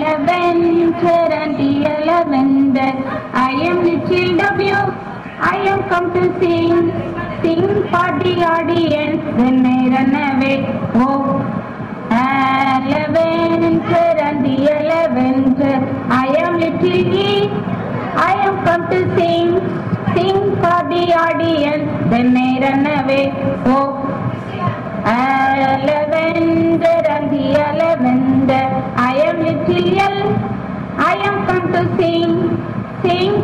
Lavender and dear lavender, I am little W. I am come to sing for the audience. Then I run away. Oh, lavender and dear lavender, I am little E. I am come to sing for the audience. Then I run away. Oh, lavender and dear lavender, I am little L. I am come to sing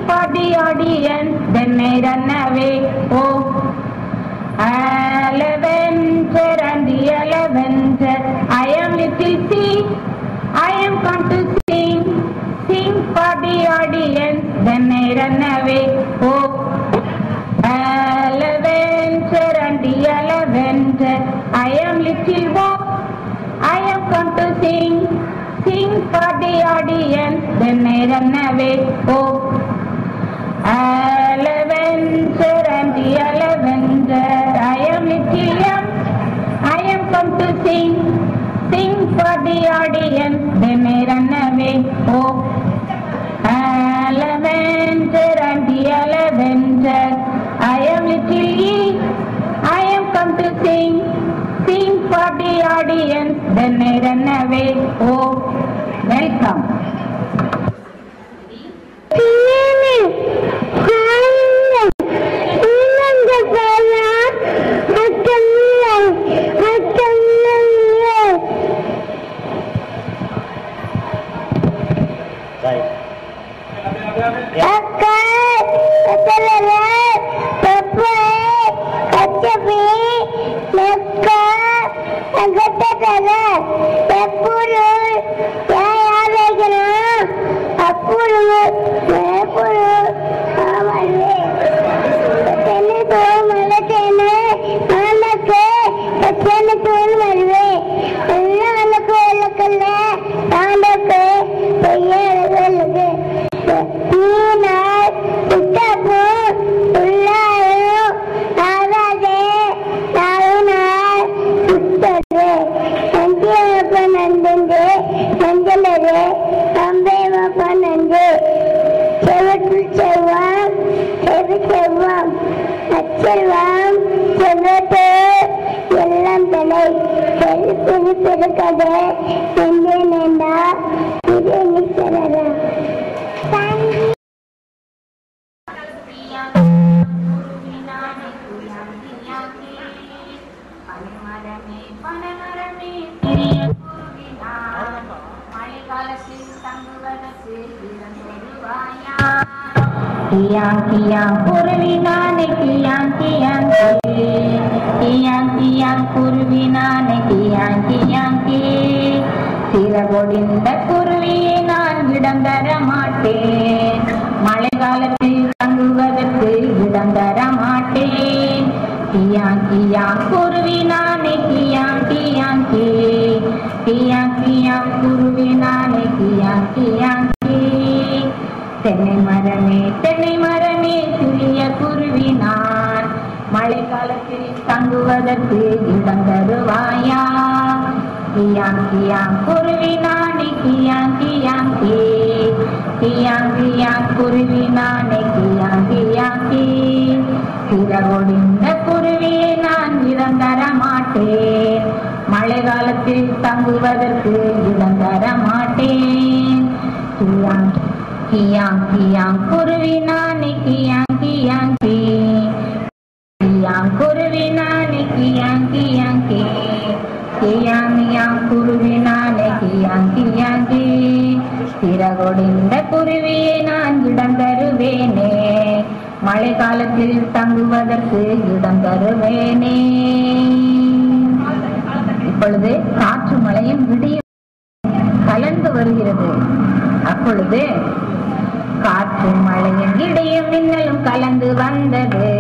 for the audience. Then I run away. Oh, lavender and dear lavender, I am little C. I am come to sing for the audience. Then I run away. Oh, lavender and dear lavender, I am little Bob. I am come to sing for the audience. Then I run away. Oh, lavender and dear lavender, I am little M. I am come to sing for the audience. Then I run away. Oh, lavender and dear lavender, I am little E. I am come to sing for the audience. Then I run away. Oh, welcome. சிறகொடிந்த குருவியை நான் இடம் தர மாட்டேன். மழை காலத்தில் தங்குவதற்கு இடம் தர மாட்டேன். கியாங் கியாங் குருவி நானே கியாங் கியாங் கி. கியாங் கியாங் குருவி நானே கியாங் கியாங் கி. தென்னை மரமே சிறிய குருவி நான். மழை காலத்தில் தங்குவதற்கு இடம் தருவாயா? கியாங் கியாங் குருவி நானே கியாங் கியாங் கி. கியாங் கியாங் குருவி நானே கியாங் கியாங் கி. சிறகொடிந்த குருவியை நான் இடம் தர மாட்டேன். மழை காலத்தில் தங்குவதற்கு இடம் தர மாட்டேன். கியாங் கியாங் கியாங் குருவி நானே கியாங் கியாங் கி. கியாங் குருவி நானே கியாங் கியாங் கி. கியாங் கியாங் குருவி நானே கியாங் கியாங் கி. சிறகொடிந்த குருவியை நான் இடம் தருவேனே. மழை காலத்தில் தங்குவதற்கு இடம் தருவேனே. இப்பொழுது காற்று மழையும் விடியும் கலந்து வருகிறது. அப்பொழுது காற்று மழையும் இடியும் மின்னலும் கலந்து வந்தது.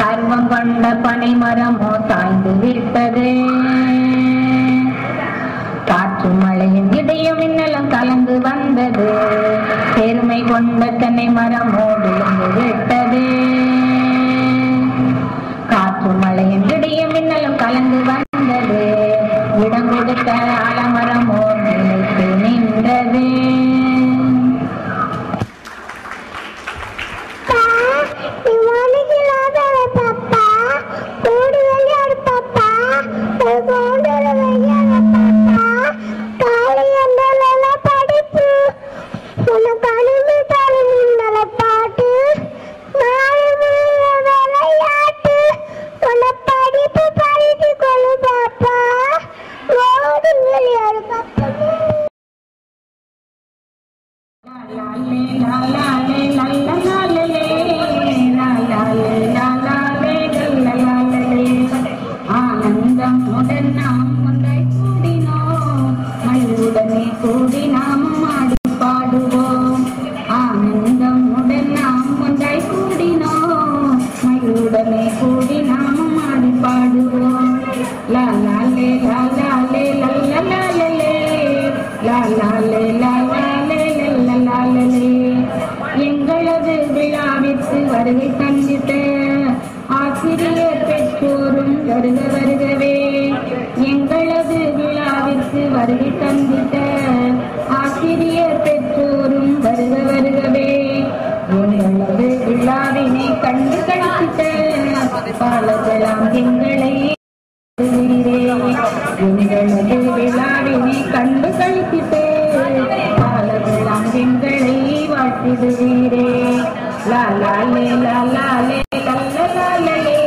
கர்வம் கொண்ட பனை மரமோ சாய்ந்து விட்டது. காற்று மழையும் இடியும் மின்னலும் கலந்து வந்தது. பெருமை கொண்ட தென்னை மரமோ விழுந்து விட்டது. காற்று மழையும் இடியும் மின்னலும் கலந்து வந்தது. இடம் கொடுத்த பழுத்த ஆலமரம் ஓர் நிலைத்து நின்றது. ஆனந்தம் உடன் நாம் ஒன்றாய் கூடினோம், மகிழ்வுடனே கூடி நாம் ஆடி பாடுவோம். ஆனந்தம் உடன் நாம் ஒன்றாய் கூடினோம், மகிழ்வுடனே கூடி நாம் ஆடி பாடுவோம். லா லா லே லா லா லே லல்லா லா லே லா லா லே லா லா லே லல்லா லா லே. எங்களது விழாவிற்கு வருகை தந்திட்ட ஆசிரியர் பெற்றோரும் வருக வருகவே. எங்களது விழாவிற்கு வருகை தந்திட்ட ஆசிரியர் பெற்றோரும் வருக வருகவே. எங்களது விழாவினை கண்டு கழித்திட்ட பாலகலாம் எங்களை எங்களது விழாவினை கண்டு கழித்திட்டு பாலகலாம் எங்களை வாழ்த்திடுவீரே. லா லா லே லா லா லே லல்லா லா லே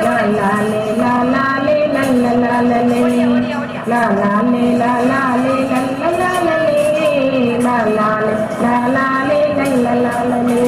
லா லா லே லா லா லே லல்லா லா லே லா லா லே லா லா லே லல்லா லா லே லா லா லே லா லா லே லல்லா லா லே.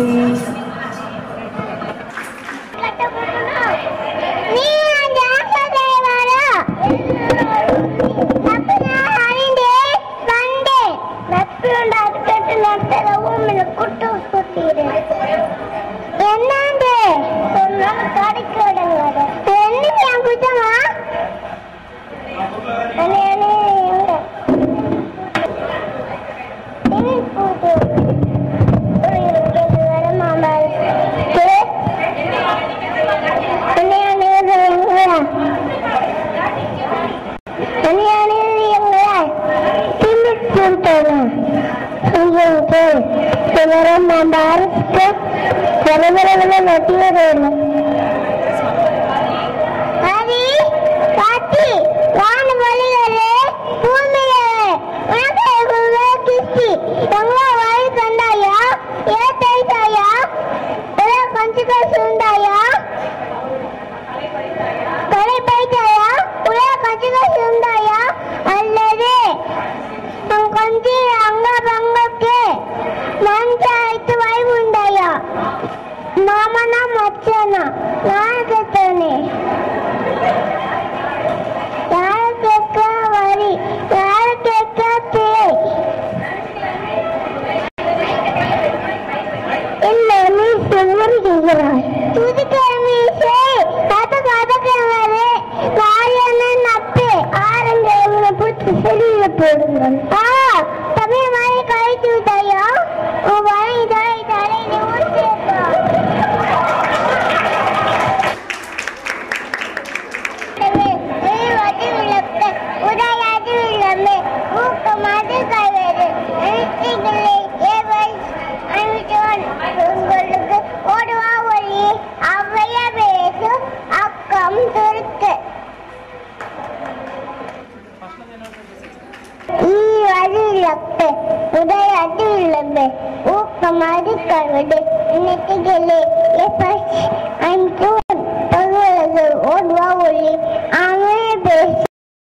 ஊக்கமாக கருது இன்னைக்கு